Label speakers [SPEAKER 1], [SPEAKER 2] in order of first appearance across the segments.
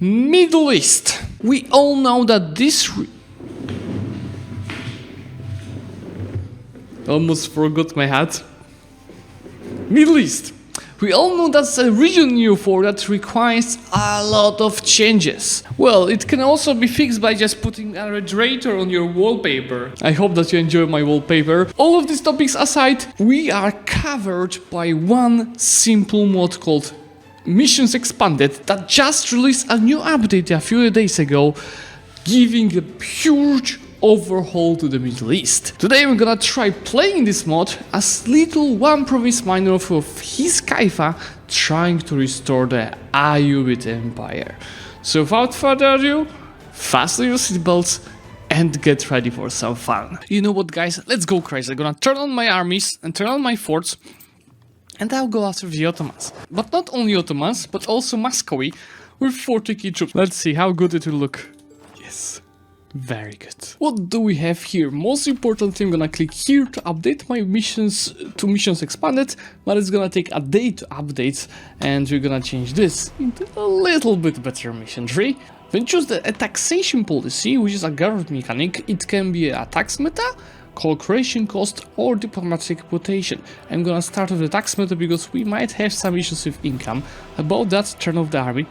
[SPEAKER 1] Middle East. We all know that this... Almost forgot my hat. Middle East. We all know that's a region in EU4 that requires a lot of changes. Well, it can also be fixed by just putting a radiator on your wallpaper. I hope that you enjoy my wallpaper. All of these topics aside, we are covered by one simple mod called Missions Expanded that just released a new update a few days ago, giving a huge overhaul to the Middle East. Today we're gonna try playing this mod as little one province minor of his Kaifa trying to restore the Ayyubid Empire. So without further ado, fasten your seatbelts and get ready for some fun. You know what, guys, let's go crazy. I'm gonna turn on my armies and turn on my forts, and I'll go after the Ottomans. But not only Ottomans, but also Muscovy with 40 key troops. Let's see how good it will look. Yes. Very good. What do we have here? Most importantly, I'm gonna click here to update my missions to Missions Expanded, but it's gonna take a day to update, and we're gonna change this into a little bit better mission tree. Then choose a taxation policy, which is a guard mechanic. It can be a tax meta, cooperation cost, or diplomatic reputation. I'm gonna start with the tax meta because we might have some issues with income. About that, turn off the army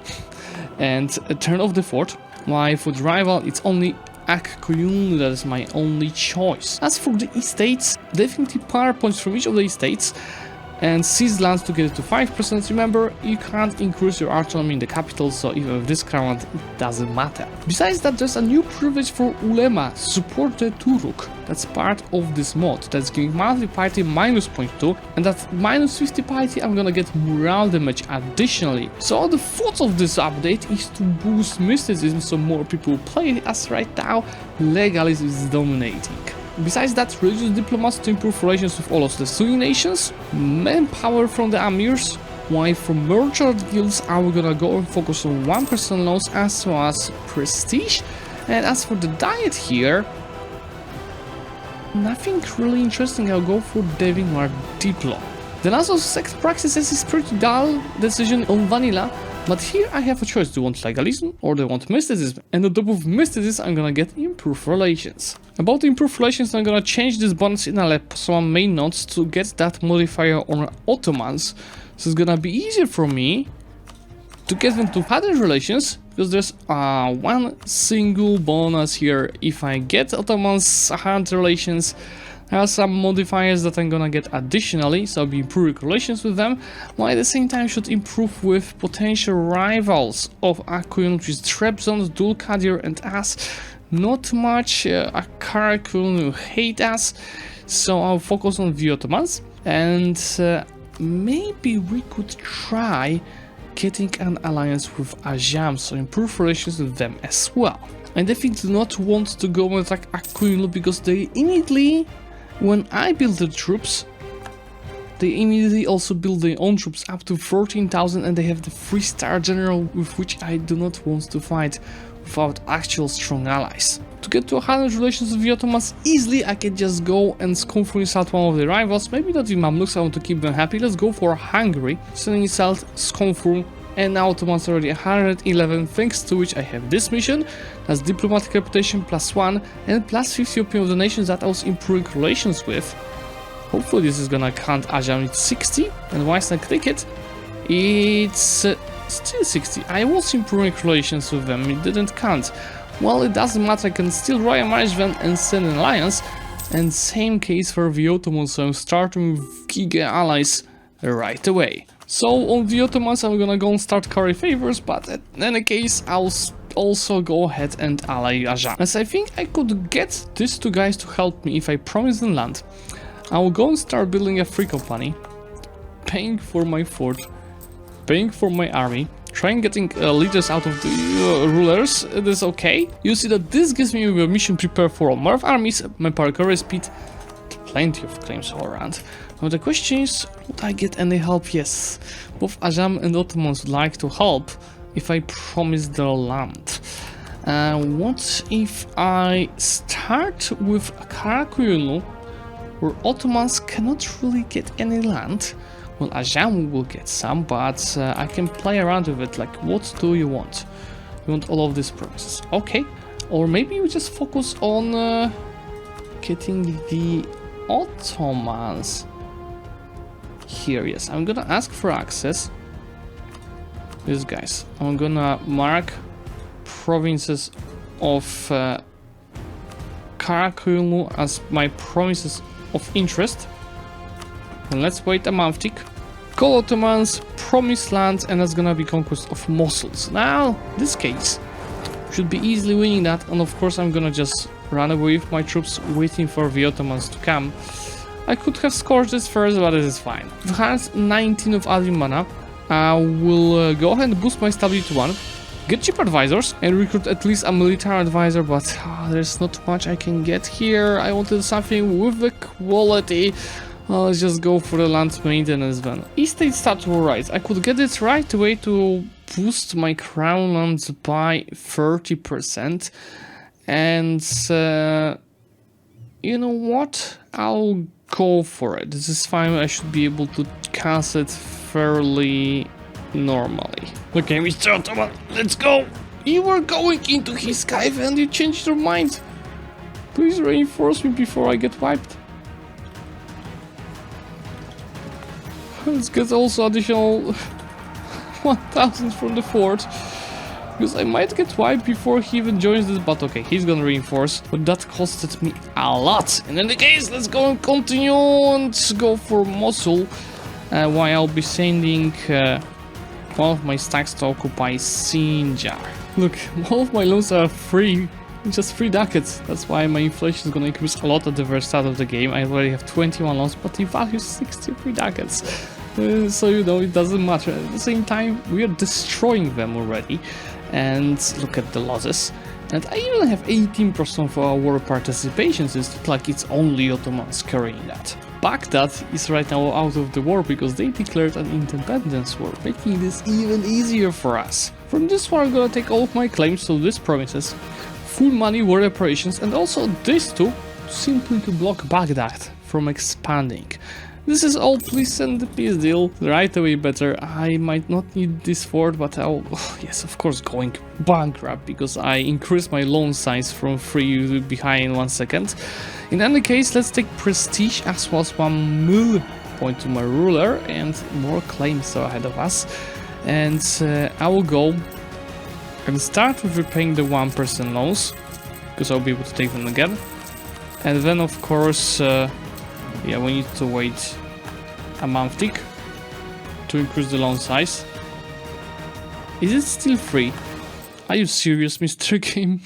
[SPEAKER 1] and turn off the fort. Why, for the rival, it's only Aq Qoyunlu that is my only choice. As for the estates, definitely power points from each of the estates and seize lands to get it to 5%. Remember, you can't increase your autonomy in the capital, so even with this crown, it doesn't matter. Besides that, there's a new privilege for Ulema, support the Turuk. That's part of this mod. That's giving monthly piety minus 0.2, and that minus 50 piety, I'm gonna get morale damage additionally. So the thought of this update is to boost mysticism so more people play it, as right now legalism is dominating. Besides that, reduce diplomacy to improve relations with all of the Sunni nations, manpower from the amirs, while from merchant guilds I'm gonna go and focus on 1% loans as well as prestige. And as for the diet here, nothing really interesting. I'll go for Devin or Diplo. The last of sex practices is pretty dull decision on vanilla, but here I have a choice. Do you want legalism or do you want mysticism? And on top of mysticism, I'm gonna get improved relations. About improved relations, I'm gonna change this bonus in some main notes to get that modifier on Ottomans. So it's gonna be easier for me to get them to other relations, because there's one single bonus here. If I get Ottomans 100 relations, there are some modifiers that I'm gonna get additionally, so I'll be improving relations with them, while at the same time should improve with potential rivals of Aq Qoyunlu, which is Trebizond, Dul Qadir and us. Not much Kara Koyunlu hate us, so I'll focus on the Ottomans, and maybe we could try getting an alliance with Ajam, so improve relations with them as well. I definitely do not want to go and attack Aq Qoyunlu because they immediately, when I build the troops, they immediately also build their own troops up to 14,000, and they have the 3-star general with which I do not want to fight without actual strong allies. To get to 100 relations with the Ottomans easily, I can just go and scornful insult one of the rivals. Maybe not the Mamluks, I want to keep them happy. Let's go for Hungary, sending insult, scornful, and now Ottomans already 111, thanks to which I have this mission. That's diplomatic reputation +1 and +50 opinion of the nations that I was improving relations with. Hopefully this is gonna count Ajam. It's 60, and once I click it, it's still 60. I was improving relations with them, it didn't count. Well, it doesn't matter, I can still royal manage them and send an alliance. And same case for the Ottomans, so I'm starting with Giga allies right away. So on the Ottomans, I'm gonna go and start curry favors, but in any case, I'll also go ahead and ally Ajam. As I think I could get these two guys to help me if I promise them land. I will go and start building a free company, paying for my fort, paying for my army, trying getting leaders out of the rulers. It is okay. You see that this gives me a mission prepared for more armies, my parkour speed, plenty of claims all around. Now the question is, would I get any help? Yes, both Ajam and Ottomans would like to help if I promise their land. What if I start with Kara Koyunlu, where Ottomans cannot really get any land? Well, Ajam will get some, but I can play around with it, like, what do you want? We want all of these provinces. Okay. Or maybe we just focus on getting the Ottomans here. Yes, I'm gonna ask for access. These guys. I'm gonna mark provinces of Kara Koyunlu as my provinces of interest. And let's wait a month tick. Call Ottomans, promised land, and that's gonna be conquest of Mosul. Now, this case should be easily winning that, and of course I'm gonna just run away with my troops, waiting for the Ottomans to come. I could have scored this first, but it is fine. It has 19 of admin mana. I will go ahead and boost my stability to 1, get cheap advisors, and recruit at least a military advisor, but there's not much I can get here. I wanted something with the quality. Let's just go for the land maintenance then. Estate start to rise. I could get it right away to boost my crown lands by 30%. And you know what? I'll go for it. This is fine. I should be able to cast it fairly normally. Okay, Mr. Ottoman, let's go! You were going into his sky and you changed your mind. Please reinforce me before I get wiped. Let's get also additional 1000 from the fort, because I might get wiped before he even joins this, but okay, he's gonna reinforce, but that costed me a lot. And in the case, let's go and continue and go for Mosul, while I'll be sending one of my stacks to occupy Sinjar. Look, all of my loans are free. Just 3 ducats. That's why my inflation is gonna increase a lot at the very start of the game. I already have 21 loans, but the value is 63 ducats. So you know, it doesn't matter. At the same time, we are destroying them already. And look at the losses. And I even have 18% for our war participation, so it's not like it's only Ottomans carrying that. Baghdad is right now out of the war because they declared an independence war, making this even easier for us. From this war, I'm gonna take all of my claims to these provinces, full money war reparations, and also these two, simply to block Baghdad from expanding. This is all please send the peace deal right away better. I might not need this fort, but I'll, yes, of course, going bankrupt because I increased my loan size from 3 behind 1 second. In any case, let's take prestige as well as 1 mil point to my ruler, and more claims are ahead of us. And I will go and start with repaying the 1% loans, because I'll be able to take them again. And then of course, yeah, we need to wait a month tick to increase the loan size. Is it still free? Are you serious, Mr. Game?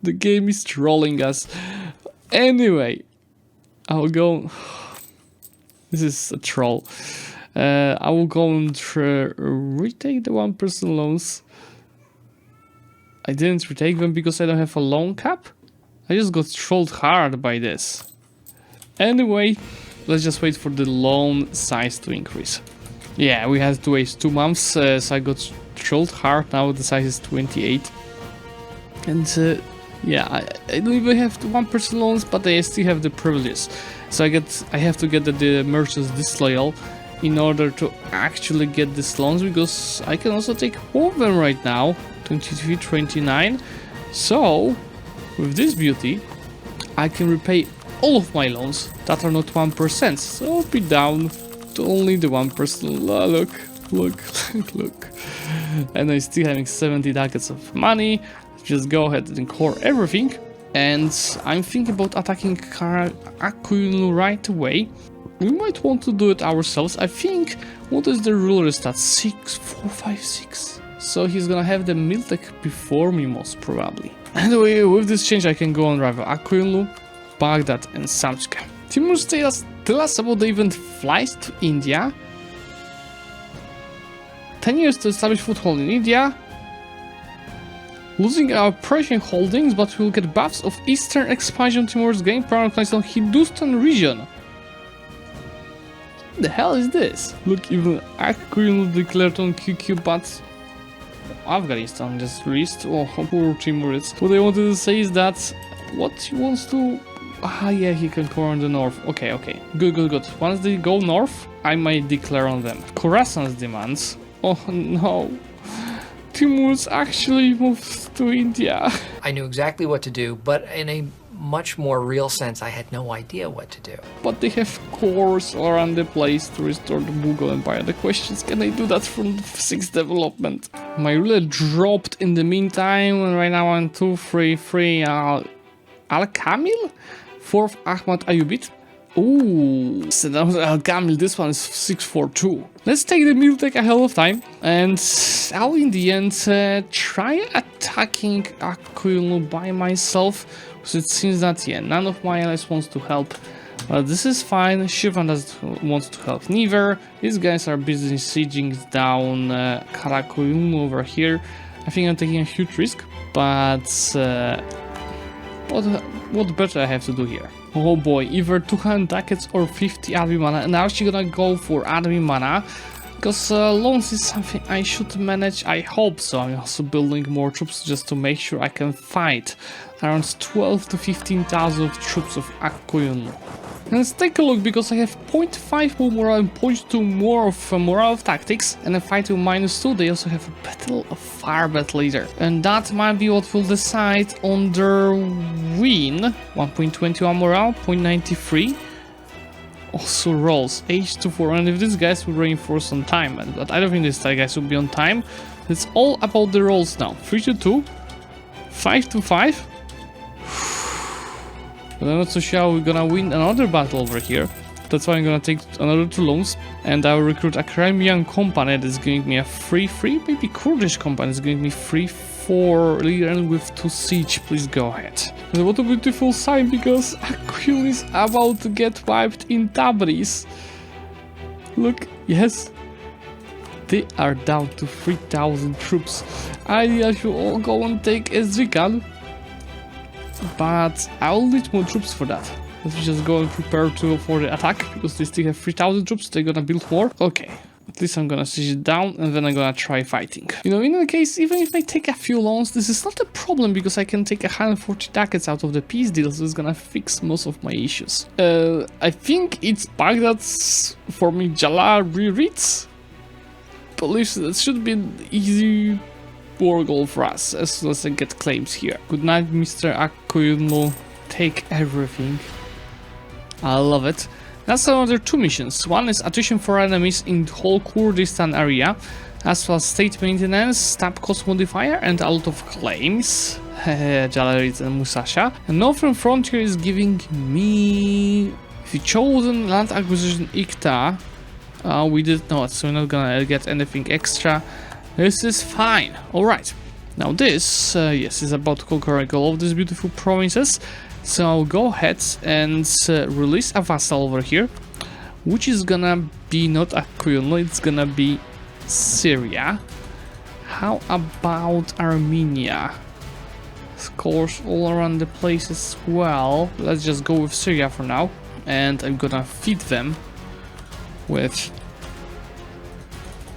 [SPEAKER 1] The game is trolling us. Anyway, I'll go... This is a troll. I will go and retake the 1% loans. I didn't retake them because I don't have a loan cap. I just got trolled hard by this. Anyway, let's just wait for the loan size to increase. Yeah, we had to wait 2 months, so I got trolled hard. Now the size is 28. And yeah, I don't even have the 1% loans, but I still have the privileges. So I have to get the merchants disloyal in order to actually get these loans, because I can also take more of them right now. 23, 29. So with this beauty, I can repay all of my loans that are not 1%. So I'll be down to only the 1%. Look. And I'm still having 70 ducats of money. Just go ahead and core everything. And I'm thinking about attacking Aq Qoyunlu right away. We might want to do it ourselves. I think, what is the ruler stat? 6, 4, 5, 6. So he's gonna have the Miltech before me, most probably. Anyway, with this change I can go and rival Aq Qoyunlu, Baghdad and Samtska. Timur, tell us about the event flies to India. 10 years to establish foothold in India. Losing our Persian holdings, but we'll get buffs of Eastern expansion towards gain power class on Hindustan region. What the hell is this? Look, even Aq Qoyunlu declared on QQ, but Afghanistan just released. Oh, poor Timurids. What I wanted to say is that what he wants to... Ah, yeah, he can core on the north. Okay. Good. Once they go north, I might declare on them. Khorasan's demands. Oh, no. Timur's actually moved to India.
[SPEAKER 2] I knew exactly what to do, but in a much more real sense, I had no idea what to do.
[SPEAKER 1] But they have cores all around the place to restore the Mughal Empire. The question is, can they do that from the 6th development? My ruler dropped in the meantime, and right now I'm 233 Al-Kamil, 4th Ahmad Ayyubid. Ooh, so that was Al-Kamil, this one is 642. Let's take the meal take ahead of time, and I'll in the end try attacking Aq Qoyunlu by myself, because it seems that, yeah, none of my allies wants to help. This is fine, Shivan doesn't want to help neither. These guys are busy sieging down Kara Koyunlu over here. I think I'm taking a huge risk, but what better I have to do here? Oh boy, either 200 ducats or 50 admin mana, and I'm actually gonna go for admin mana, because loans is something I should manage. I hope so. I'm also building more troops just to make sure I can fight around 12 to 15,000 troops of Aq Qoyunlu. Let's take a look, because I have 0.5 more morale and 0.2 more of morale of tactics, and a fight to -2. They also have a battle of fire battle leader, and that might be what will decide on their win. 1.21 morale, 0.93. Also rolls H24, and if these guys will reinforce on time, but I don't think these guys will be on time. It's all about the rolls now. 3-2, 5-5. But I'm not so sure we're gonna win another battle over here. That's why I'm gonna take another 2 loans, and I'll recruit a Crimean company that's giving me a 3-3, maybe Kurdish company is giving me 3-4 leader and with 2 siege. Please go ahead. So what a beautiful sign, because Aq Qoyunlu is about to get wiped in Tabriz. Look, yes, they are down to 3,000 troops. I should all go and take Zlewikk, but I'll need more troops for that. Let's just go and prepare for the attack, because they still have 3,000 troops. They're gonna build more. Okay, at least I'm gonna siege it down, and then I'm gonna try fighting. You know, in any case, even if I take a few loans, this is not a problem, because I can take 140 ducats out of the peace deal, so it's gonna fix most of my issues. I think it's Baghdad's for me Jalal-e-Ritz. Believe that should be an easy war goal for us as soon as I get claims here. Good night, Mr. Aq Qoyunlu. Take everything. I love it. That's another 2 missions. One is attrition for enemies in the whole Kurdistan area, as well as state maintenance, stab cost modifier, and a lot of claims. Jalarit and Musasha. And Northern Frontier is giving me the chosen land acquisition ICTA. We did not, so we're not gonna get anything extra. This is fine. Alright. Now this, yes, is about conquering all of these beautiful provinces. So I'll go ahead and release a vassal over here, which is gonna be not Aq Qoyunlu, it's gonna be Syria. How about Armenia? Scores all around the place as well. Let's just go with Syria for now, and I'm gonna feed them with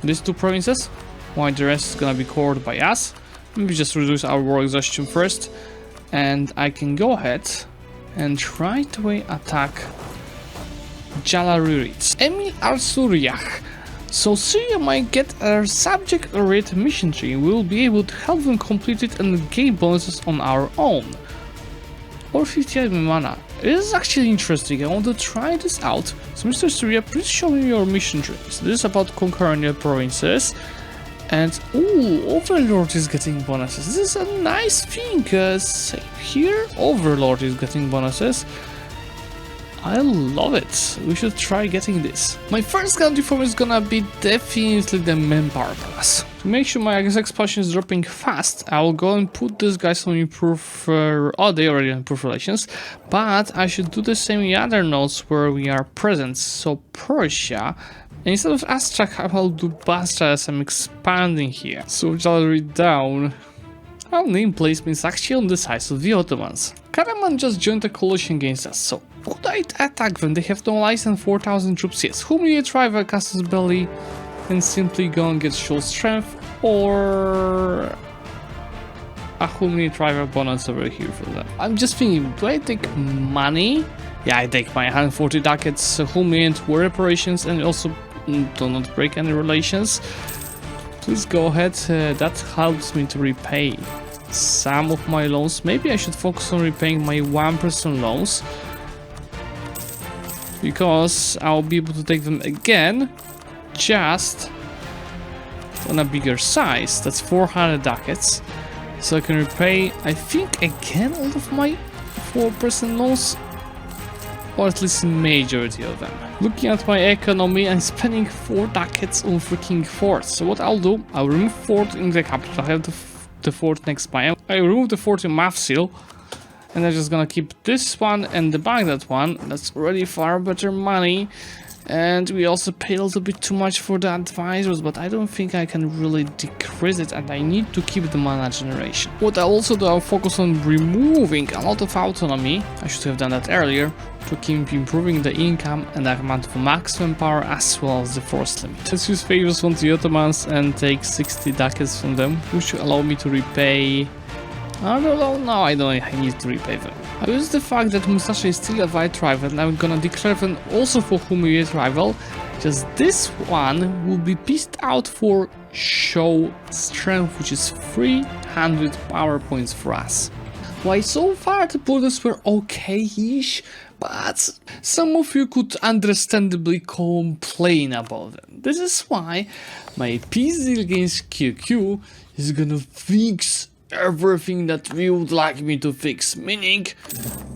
[SPEAKER 1] these 2 provinces, while the rest is gonna be covered by us. Maybe just reduce our war exhaustion first, and I can go ahead and right away attack Jalal-e-Ritz. Emil al-Suriyah. So Syria might get a subject oriented mission tree. We'll be able to help them complete it and gain bonuses on our own. Or 58 mana. This is actually interesting. I want to try this out. So Mr. Syria, please show me your mission trees. This is about conquering the provinces. And ooh, Overlord is getting bonuses. This is a nice thing, because here Overlord is getting bonuses. I love it. We should try getting this. My first country form is gonna be definitely the Manpower Palace. To make sure my expansion is dropping fast, I will go and put these guys on improve. Oh, they already improve relations, but I should do the same in the other nodes where we are present. So Persia. And instead of Astrakhan, I'll do Basra as I'm expanding here. So Jewelry down. Our name placement is actually on the size of the Ottomans. Karaman just joined a coalition against us, so could I attack them? They have no allies and 4,000 troops, yes. Humiliate Rival Casus Belli and simply go and get show strength, or a Humiliate Rival bonus over here for them. I'm just thinking, do I take money? Yeah, I take my 140 ducats, humiliate war reparations, and also do not break any relations. Please go ahead, that helps me to repay some of my loans. Maybe I should focus on repaying my 1% loans, because I'll be able to take them again, just on a bigger size. That's 400 ducats. So I can repay, I think, again all of my 4% loans, or at least majority of them. Looking at my economy, I'm spending 4 ducats on freaking forts. So what I'll do, I'll remove fort in the capital. I have the fort next by. I remove the fort in Vassal, and I'm just gonna keep this one and the Baghdad one. That's already far better money. And we also paid a little bit too much for the advisors, but I don't think I can really decrease it, and I need to keep the mana generation. What I also do, I'll focus on removing a lot of autonomy. I should have done that earlier, to keep improving the income and the amount of maximum power as well as the force limit. Let's use favors on the Ottomans and take 60 ducats from them, which will allow me to repay... I don't know, no, I don't, I need to repay them. I use the fact that Musashi is still a white rival, and I'm gonna declare them also for immediate rival. Just this one will be pieced out for show strength, which is 300 power points for us. Why, so far the borders were okay-ish, but some of you could understandably complain about them. This is why my peace deal against QQ is gonna fix everything that we would like me to fix, meaning,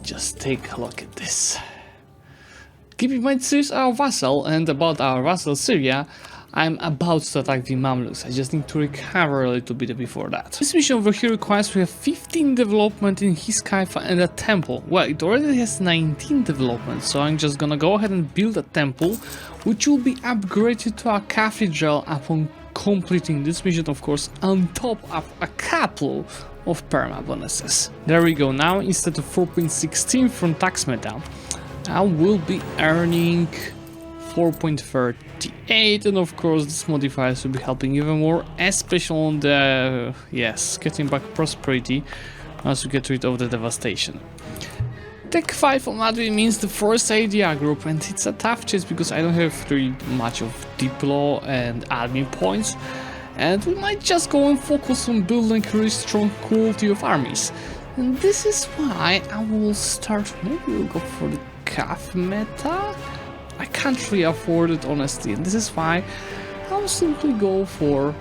[SPEAKER 1] just take a look at this. Keep in mind, this is our vassal, and about our vassal Syria, I'm about to attack the Mamluks. I just need to recover a little bit before that. This mission over here requires we have 15 development in his Kaifa and a temple. Well, it already has 19 development, so I'm just gonna go ahead and build a temple, which will be upgraded to a cathedral upon completing this mission, of course, on top of a couple of perma bonuses. There we go. Now instead of 4.16 from tax meta, I will be earning 4.38, and of course these modifiers will be helping even more, especially on the getting back prosperity as we get rid of the devastation. Tech 5 on Madrid means the first idea group, and it's a tough chase because I don't have really much of Diplo and army points, and we might just go and focus on building a really strong quality of armies. And this is why I will start, maybe we'll go for the CAF meta? I can't really afford it honestly, and this is why I'll simply go for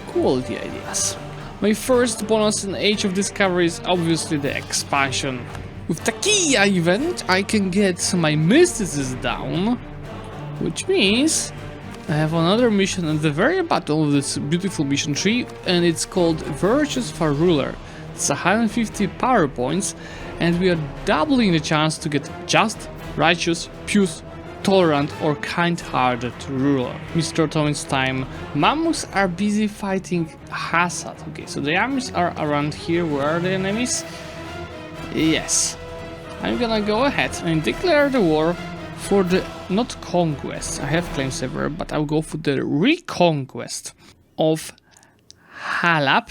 [SPEAKER 1] quality ideas. My first bonus in Age of Discovery is obviously the expansion. With the Kia event, I can get my mysticism down, which means I have another mission at the very bottom of this beautiful mission tree, and it's called Virtues of a Ruler. It's 150 power points, and we are doubling the chance to get just, righteous, pious, tolerant, or kind-hearted ruler. Mr. Ottoman's time. Mamluks are busy fighting Hassad. Okay, so the armies are around here. Where are the enemies? Yes, I'm gonna go ahead and declare the war for the, not conquest, I have claims everywhere, but I'll go for the reconquest of Halab.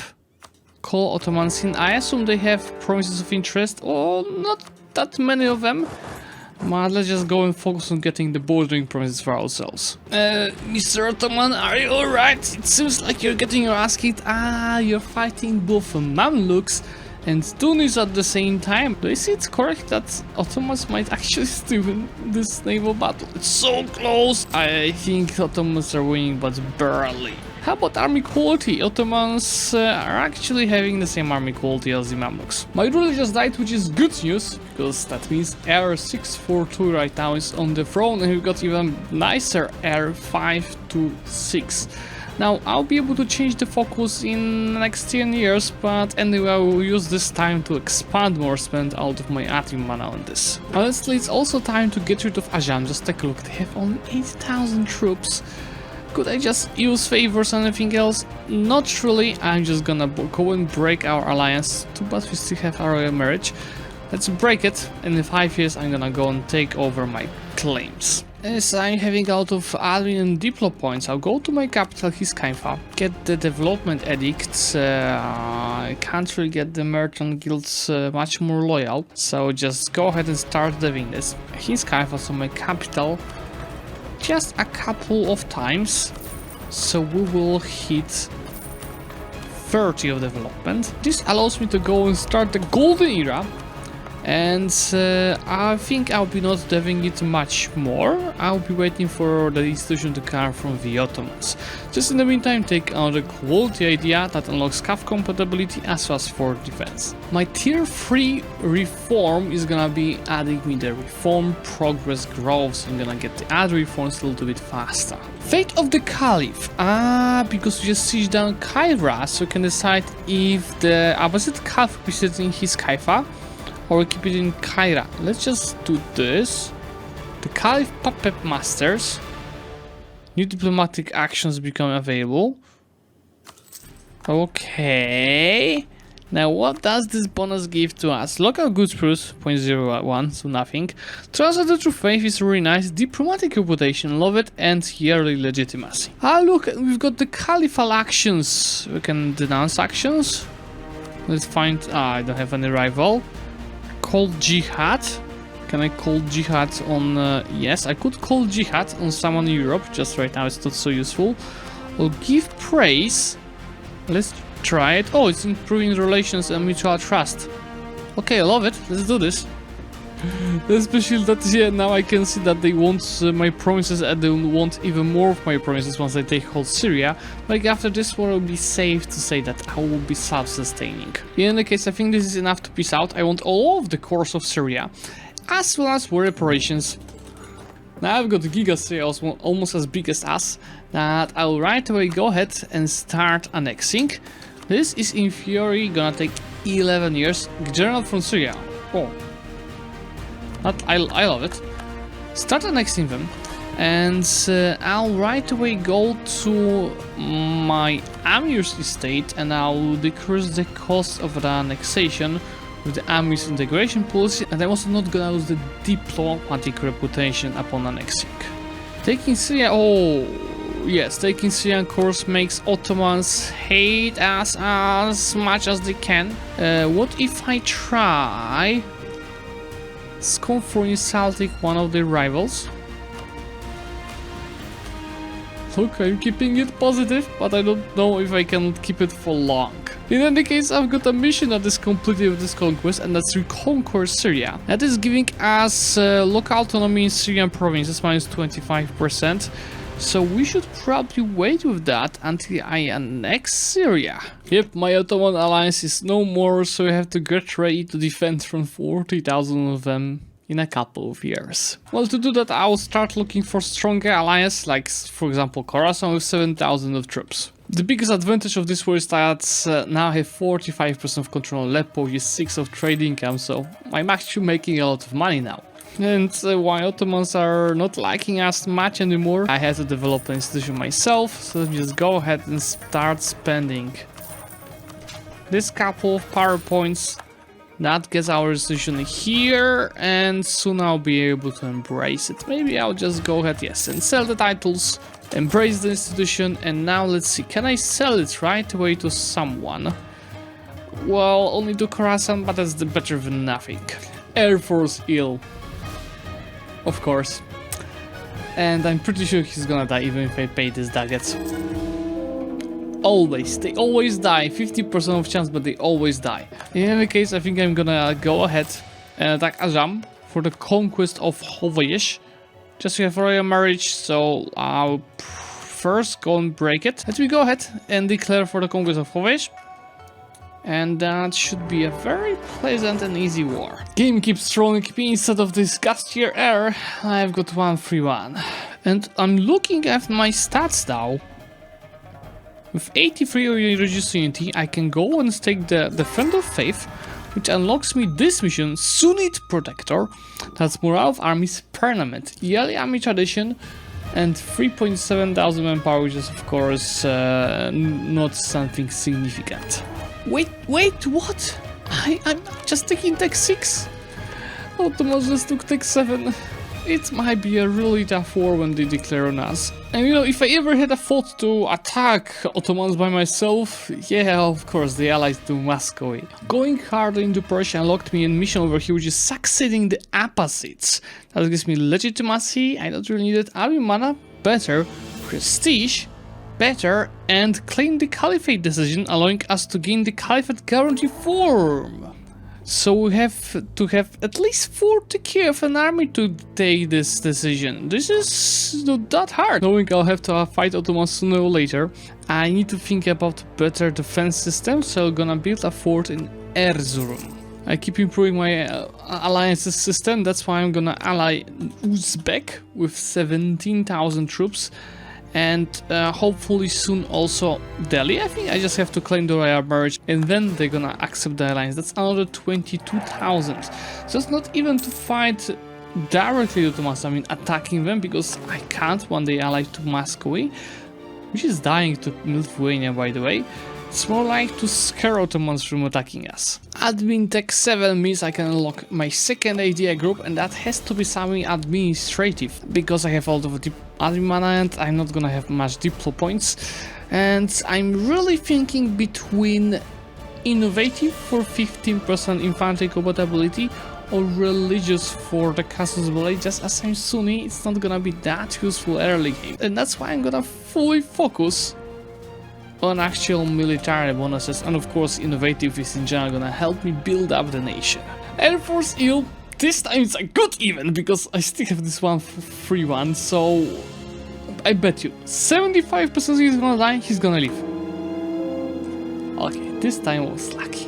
[SPEAKER 1] Call Ottomans in. I assume they have promises of interest, or not that many of them, but let's just go and focus on getting the bordering promises for ourselves. Mr. Ottoman, are you alright? It seems like you're getting your ass kicked. Ah, you're fighting both Mamluks and Tunis at the same time. Do you see it's correct that Ottomans might actually still win this naval battle? It's so close! I think Ottomans are winning, but barely. How about army quality? Ottomans are actually having the same army quality as the Mamluks. My ruler just died, which is good news, because that means heir 642 right now is on the throne, and we've got even nicer heir 526. Now, I'll be able to change the focus in the next 10 years, but anyway, I will use this time to expand more, spend out of my Atim mana on this. Honestly, it's also time to get rid of Ajam. Just take a look, they have only 8,000 troops. Could I just use favors or anything else? Not really, I'm just gonna go and break our alliance, too bad we still have our marriage. Let's break it, and in 5 years I'm gonna go and take over my claims. As I'm having out of admin and diplo points, I'll go to my capital, Hiskaifa, get the development edicts. I can't really get the merchant guilds much more loyal, so just go ahead and start doing this. Hiskaifa, so my capital, just a couple of times. So we will hit 30 of development. This allows me to go and start the golden era. And I think I'll be not deving it much more. I'll be waiting for the institution to come from the Ottomans. Just in the meantime, take out the quality idea that unlocks CAF compatibility as well as for defense. My tier 3 reform is gonna be adding me the reform progress growth, so I'm gonna get the other reforms a little bit faster. Fate of the Caliph. Because we just siege down Cairo, so we can decide if the Abbasid Caliph will be sitting in his Kaifa, or keep it in Cairo. Let's just do this. The Caliph Puppet Masters. New diplomatic actions become available. Okay. Now what does this bonus give to us? Local goods price 0.01, so nothing. Translated to faith is really nice. Diplomatic reputation, love it, and yearly legitimacy. Look, we've got the caliphal actions. We can denounce actions. Let's find. I don't have any rival. Call jihad. Can I call jihad on yes, I could call jihad on someone in Europe, just right now it's not so useful. Or give praise. Let's try it. Oh, it's improving relations and mutual trust. Okay, I love it. Let's do this. Especially that, yeah, now I can see that they want my promises and they want even more of my promises once I take hold Syria. Like after this war, it will be safe to say that I will be self-sustaining. In any case, I think this is enough to peace out. I want all of the cores of Syria, as well as war reparations. Now I've got Giga Syria, almost as big as us, that I'll right away go ahead and start annexing. This is in theory gonna take 11 years. General from Syria. Oh. I love it. Start annexing them, and I'll right away go to my Amir's estate and I'll decrease the cost of the annexation with the Amir's integration policy, and I'm also not gonna lose the diplomatic reputation upon annexing. Taking Syria, oh yes, taking Syria of course makes Ottomans hate us as much as they can. What if I try score for insulting one of their rivals? Look, I'm keeping it positive, but I don't know if I can keep it for long. In any case, I've got a mission that is completed with this conquest, and that's reconquer Syria. That is giving us local autonomy in Syrian provinces minus 25%. So we should probably wait with that until I annex Syria. Yep, my Ottoman alliance is no more, so I have to get ready to defend from 40,000 of them in a couple of years. Well, to do that, I will start looking for stronger allies, like for example Khorasan with 7,000 of troops. The biggest advantage of this war is that now I have 45% of control on Aleppo, with 6 of trade income, so I'm actually making a lot of money now. And while Ottomans are not liking us much anymore, I had to develop an institution myself, so let me just go ahead and start spending this couple of power points. That gets our institution here, and soon I'll be able to embrace it. Maybe I'll just go ahead, yes, and sell the titles, embrace the institution, and now let's see, can I sell it right away to someone? Well, only to Khorasan, but that's better than nothing. Air Force ill. Of course. And I'm pretty sure he's gonna die even if I pay these ducats. Always. They always die. 50% of chance, but they always die. In any case, I think I'm gonna go ahead and attack Ajam for the conquest of Hoveyesh. Just to have royal marriage, so I'll first go and break it. Let me go ahead and declare for the conquest of Hoveyesh. And that should be a very pleasant and easy war. Game keeps rolling me instead of this gustier air. I've got 131. And I'm looking at my stats now. With 83 reduced unity, I can go and take the Defender of Faith, which unlocks me this mission, Sunnite Protector. That's Morale of Armies Permanent, Yearly Army Tradition, and 3,700 manpower, which is of course not something significant. Wait, what? I'm just taking tech 6. Ottomans just took tech 7. It might be a really tough war when they declare on us. And you know, if I ever had a thought to attack Ottomans by myself, yeah, of course, the allies to Muscovy. Going harder into Persia unlocked me a mission over here, which is succeeding the Abbasids. That gives me legitimacy, I don't really need it, army mana, better, prestige, better and claim the caliphate decision, allowing us to gain the caliphate guarantee form. So we have to have at least 40k of an army to take this decision. This is not that hard. Knowing I'll have to fight Ottomans sooner or later, I need to think about better defense systems, so I'm gonna build a fort in Erzurum. I keep improving my alliances system, that's why I'm gonna ally Uzbek with 17,000 troops. And hopefully soon also Delhi. I think I just have to claim the royal marriage and then they're gonna accept the alliance. That's another 22,000. So it's not even to fight directly with Ottomans, I mean attacking them, because I can't when they ally to Muscovy, which is dying to Lithuania by the way. It's more like to scare Ottomans from attacking us. Admin Tech 7 means I can unlock my second idea group, and that has to be something administrative, because I have all of the admin mana and I'm not gonna have much diplo points. And I'm really thinking between innovative for 15% infantry compatibility or religious for the Casus Belli. Just as I'm Sunni, it's not gonna be that useful early game. And that's why I'm gonna fully focus on actual military bonuses, and of course innovative is in general gonna help me build up the nation. Air Force Ill, this time it's a good event because I still have this one free one, so I bet you 75% he's gonna die, he's gonna leave. Okay, this time I was lucky.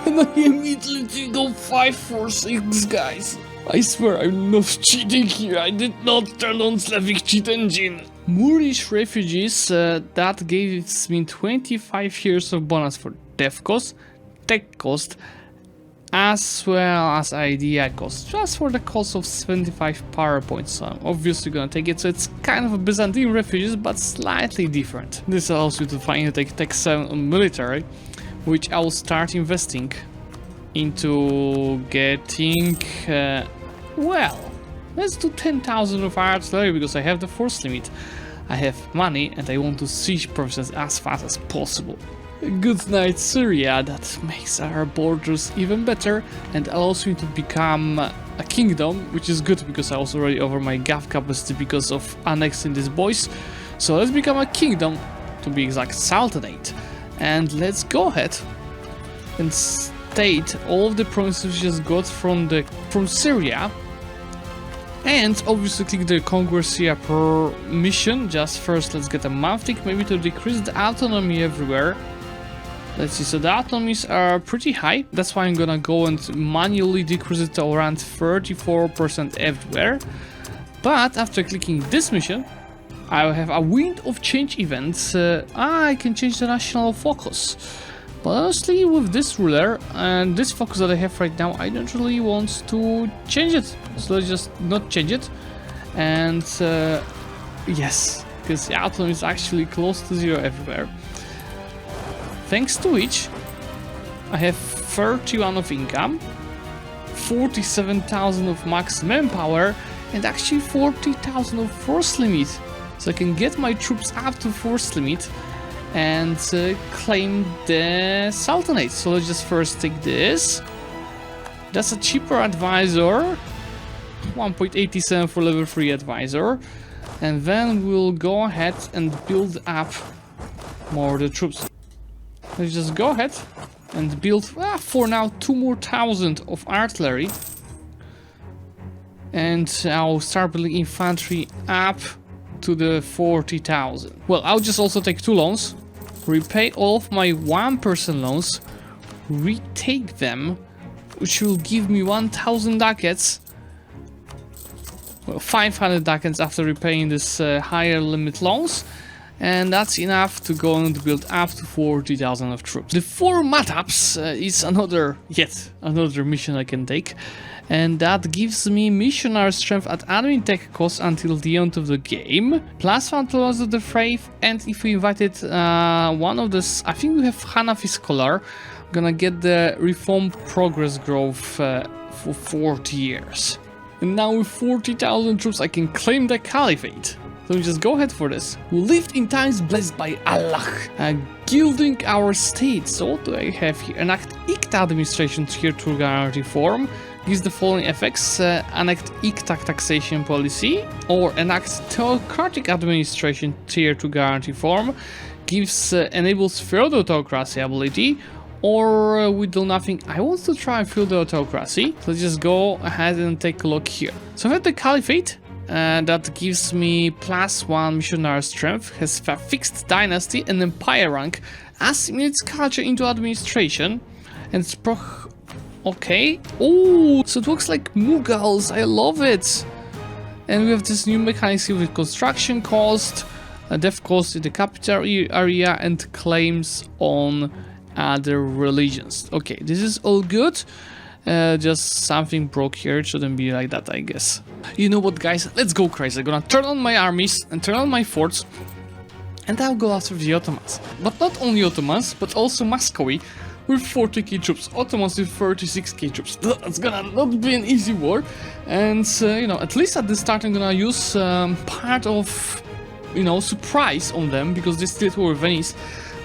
[SPEAKER 1] And I immediately go 5-4-6 guys. I swear I'm not cheating here, I did not turn on Zlewikk cheat engine. Moorish refugees, that gives me 25 years of bonus for dev cost, tech cost, as well as idea cost, just for the cost of 75 power points. So I'm obviously gonna take it, so it's kind of a Byzantine refugees, but slightly different. This allows you to finally take tech 7 on military, which I will start investing into getting, well, let's do 10,000 of artillery because I have the force limit. I have money and I want to siege provinces as fast as possible. Good night Syria, that makes our borders even better and allows me to become a kingdom, which is good because I was already over my gov capacity because of annexing these boys. So let's become a kingdom, to be exact, Sultanate. And let's go ahead and state all of the provinces we just got from Syria. And obviously click the Conquer Syria per mission. Just first let's get a monthly, maybe to decrease the autonomy everywhere. Let's see, so the autonomies are pretty high. That's why I'm gonna go and manually decrease it to around 34% everywhere. But after clicking this mission, I will have a wind of change events. I can change the national focus. But honestly, with this ruler and this focus that I have right now, I don't really want to change it. So let's just not change it. And yes, because the autonomy is actually close to 0 everywhere. Thanks to which, I have 31 of income, 47,000 of max manpower, and actually 40,000 of force limit. So I can get my troops up to force limit and claim the Sultanate. So let's just first take this. That's a cheaper advisor, 1.87 for level 3 advisor, and then we'll go ahead and build up more of the troops. Let's just go ahead and build for now 2,000 more of artillery, and I'll start building infantry up to the 40,000. Well, I'll just also take 2 loans, repay all of my 1% loans, retake them, which will give me 1,000 ducats, well, 500 ducats after repaying this higher limit loans, and that's enough to go and build up to 40,000 of troops. The 4 mataps is yet another mission I can take. And that gives me missionary strength at admin tech cost until the end of the game, plus 1 plus of the faith, and if we invited one of this, I think we have Hanafi scholar, gonna get the reform progress growth for 40 years. And now with 40,000 troops I can claim the caliphate. So we just go ahead for this. We lived in times blessed by Allah, gilding our state. So what do I have here? Enact Iqta administration here to guarantee reform. gives the following effects: enact Aq taxation policy, or enact theocratic administration tier 2 guarantee form, gives enables feudal autocracy ability, or we do nothing. I want to try feudal autocracy. Let's just go ahead and take a look here. So I have the caliphate. That gives me +1 missionary strength, has a fixed dynasty and empire rank, assimilates culture into administration, and okay. Oh, so it looks like Mughals. I love it. And we have this new mechanism with construction cost, death cost in the capital area, and claims on other religions. Okay, this is all good. Just something broke here. It shouldn't be like that, I guess. You know what, guys? Let's go crazy. I'm gonna turn on my armies and turn on my forts, and I'll go after the Ottomans. But not only Ottomans, but also Muscovy with 40k troops, Ottomans with 36k troops. That's gonna not be an easy war. And, you know, at least at the start I'm gonna use part of, you know, surprise on them, because they still were Venice.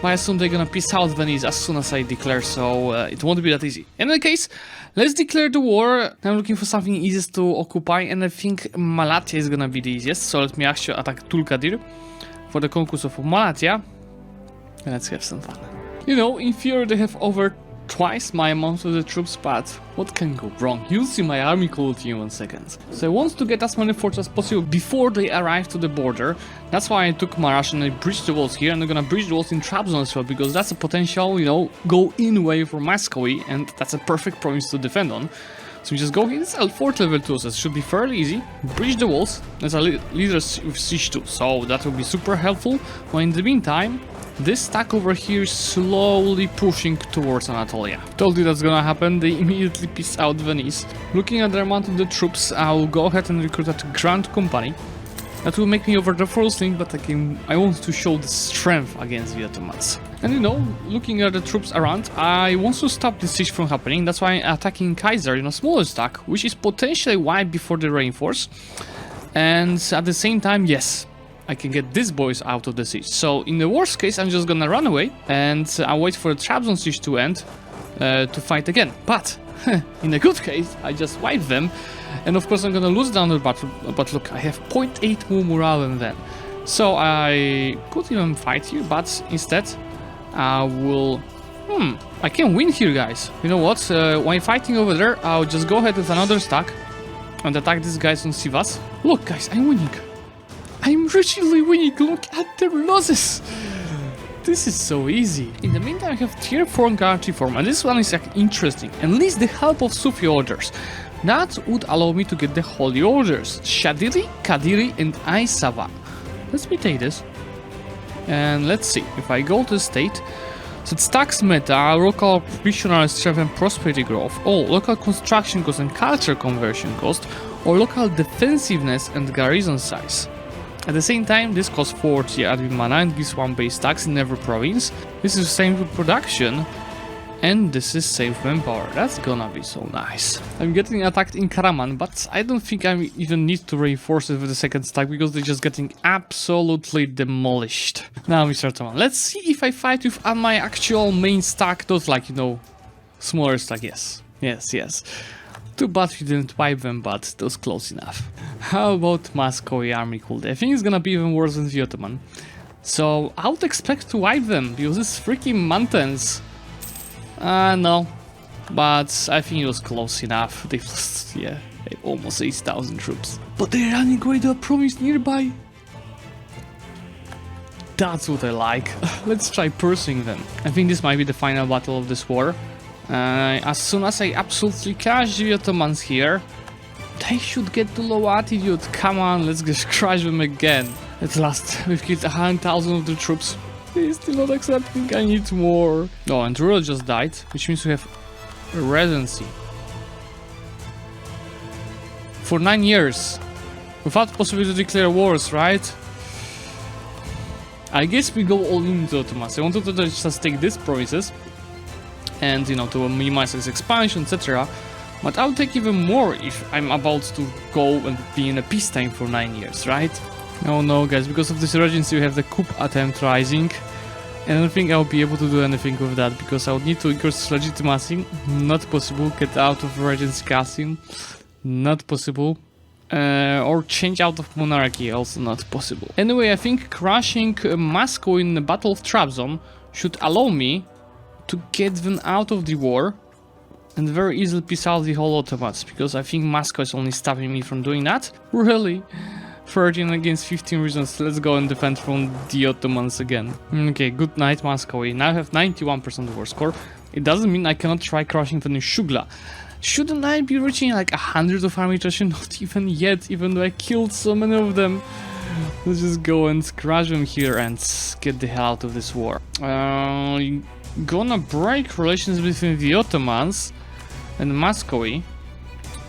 [SPEAKER 1] But I assume they're gonna piss out Venice as soon as I declare, so it won't be that easy. In any case, let's declare the war. I'm looking for something easiest to occupy, and I think Malatya is gonna be the easiest. So let me actually attack Tulkadir for the conquest of Malatya. And let's have some fun. You know, in theory they have over twice my amount of the troops, but what can go wrong? You'll see my army quality in 1 second. So I want to get as many forts as possible before they arrive to the border. That's why I took Marash and I breached the walls here, and I'm gonna breach the walls in Trabzon as well, because that's a potential, you know, go-in way for Muscovy, and that's a perfect province to defend on. So we just go here. It's a fort level 2, so it should be fairly easy. Breach the walls. There's a leader with siege 2, so that will be super helpful. But in the meantime, this stack over here is slowly pushing towards Anatolia. Told you that's gonna happen. They immediately piss out Venice. Looking at the amount of the troops, I'll go ahead and recruit a Grand Company. That will make me over the first thing, but I want to show the strength against the Ottomans. And you know, looking at the troops around, I want to stop this siege from happening. That's why I'm attacking Kaiser in a smaller stack, which is potentially wide before they reinforce. And at the same time, yes, I can get these boys out of the siege. So in the worst case, I'm just gonna run away and I'll wait for the Trabzon siege to end to fight again. But in a good case, I just wipe them. And of course I'm gonna lose down the battle, but look, I have 0.8 more morale than them. So I could even fight here, but instead I will... I can win here, guys. You know what, while fighting over there, I'll just go ahead with another stack and attack these guys on Sivas. Look, guys, I'm winning. I'm really winning, look at their losses. This is so easy. In the meantime, I have tier 4 guarantee form, and this one is like interesting. Enlist the help of Sufi orders. That would allow me to get the holy orders. Shadiri, Kadiri, and Aysava. Let me take this. And let's see, if I go to state, so it's tax meta, local missionary strength and prosperity growth, or local construction cost and culture conversion cost, or local defensiveness and garrison size. At the same time, this costs 40 admin mana and gives 1 base tax in every province. This is same with production, and this is same with manpower. That's gonna be so nice. I'm getting attacked in Karaman, but I don't think I even need to reinforce it with the second stack, because they're just getting absolutely demolished. Now, Mr. Ottoman, let's see if I fight with my actual main stack, not like, you know, smaller stack. Yes. Too bad we didn't wipe them, but it was close enough. How about Muscovy army quality? I think it's gonna be even worse than the Ottoman. So I would expect to wipe them, because it's freaking mountains. No. But I think it was close enough. They lost, yeah, almost 8,000 troops. But they're running away to a province nearby. That's what I like. Let's try pursuing them. I think this might be the final battle of this war. As soon as I absolutely crush the Ottomans here, they should get to low attitude. Come on, let's just crush them again. At last, we've killed 100,000 of the troops. They're still not accepting, I need more. Oh, and ruler just died, which means we have a residency. For 9 years. Without possibility to declare wars, right? I guess we go all into Ottomans. I wanted to just take these provinces and, you know, to minimize its expansion, etc. But I'll take even more if I'm about to go and be in a peacetime for 9 years, right? Oh no, guys, because of this regency we have the coup attempt rising. And I don't think I'll be able to do anything with that because I would need to increase legitimacy. Not possible. Get out of Regency Castle. Not possible. Or change out of monarchy, also not possible. Anyway, I think crushing Moscow in the Battle of Trabzon should allow me to get them out of the war and very easily piece out the whole Ottomans, because I think Moscow is only stopping me from doing that. Really? 13 against 15 reasons. Let's go and defend from the Ottomans again. Okay, good night, Moscow. Now I have 91% war score. It doesn't mean I cannot try crushing the Shugla. Shouldn't I be reaching like 100 of army attrition? Not even yet, even though I killed so many of them. Let's just go and crush them here and get the hell out of this war. Gonna break relations between the Ottomans and Muscovy.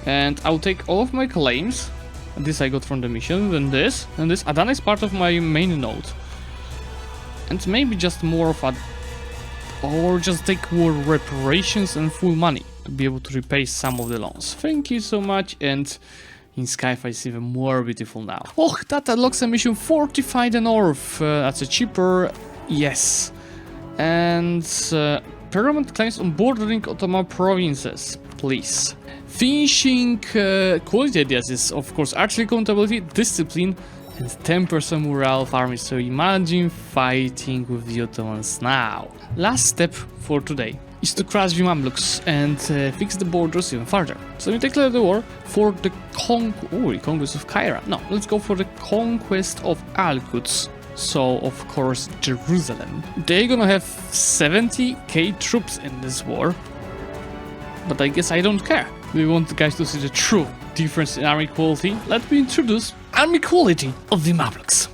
[SPEAKER 1] And I'll take all of my claims. This I got from the mission, then this, and this. Adana is part of my main node. And maybe just more of a... Or just take war reparations and full money to be able to repay some of the loans. Thank you so much, and in Skyfire is even more beautiful now. Oh, that unlocks a mission Fortify the North. That's a cheaper... Yes. And... permanent claims on bordering Ottoman provinces, please. Finishing quality ideas is, of course, archery accountability, discipline, and 10% morale of armies. So imagine fighting with the Ottomans now. Last step for today is to crush the Mamluks and fix the borders even further. So we declare the war for the conquest of Cairo. No, let's go for the conquest of Al-Quds. So, of course, Jerusalem. They're gonna have 70k troops in this war. But I guess I don't care. We want the guys to see the true difference in army quality. Let me introduce army quality of the Mamluks.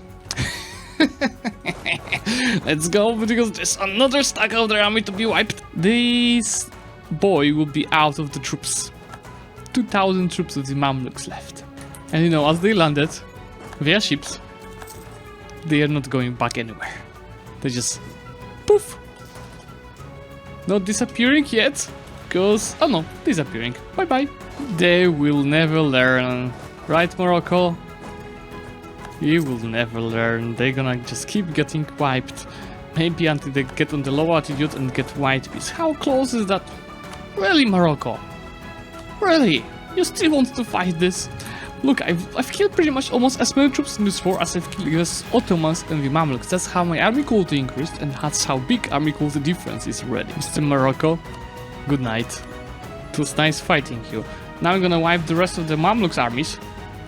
[SPEAKER 1] Let's go, because there's another stack of their army to be wiped. This boy will be out of the troops. 2,000 troops of the Mamluks left. And you know, as they landed via ships, they are not going back anywhere. They just poof. Not disappearing yet, because oh no, disappearing. Bye bye. They will never learn, right, Morocco? You will never learn. They're gonna just keep getting wiped. Maybe until they get on the low altitude and get white piece. How close is that? Really, Morocco? Really? You still want to fight this? Look, I've killed pretty much almost as many troops in this war as I've killed US Ottomans and the Mamluks. That's how my army quality increased, and that's how big army quality difference is already. Mr. Morocco, good night. It was nice fighting you. Now I'm gonna wipe the rest of the Mamluks armies,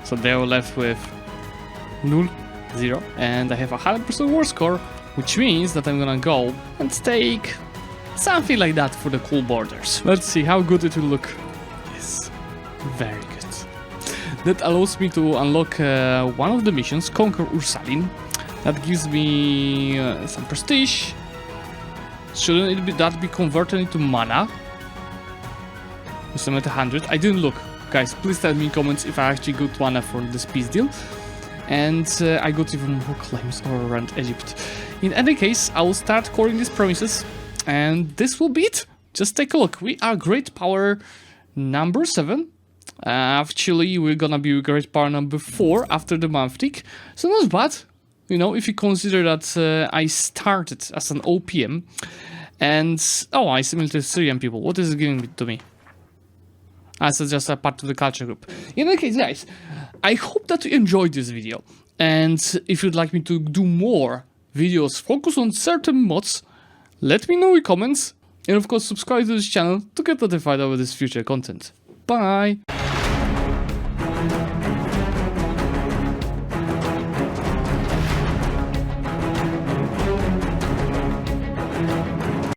[SPEAKER 1] so they're left with 0, and I have 100% war score, which means that I'm gonna go and take something like that for the cool borders. Let's see how good it will look. Yes, very good. That allows me to unlock one of the missions, Conquer Ursalin. That gives me some prestige. Shouldn't that be converted into mana? I'm at 100. I didn't look. Guys, please tell me in comments if I actually got mana for this peace deal. And I got even more claims all around Egypt. In any case, I will start coring these provinces. And this will be it. Just take a look. We are great power number 7. Actually, we're gonna be great power number 4 after the month tick. So not bad. You know, if you consider that I started as an OPM. And, oh, I assimilated Syrian people. What is it giving to me? As just a part of the culture group. In any case, guys, I hope that you enjoyed this video. And if you'd like me to do more videos focused on certain mods, let me know in comments. And of course, subscribe to this channel to get notified over this future content. Bye!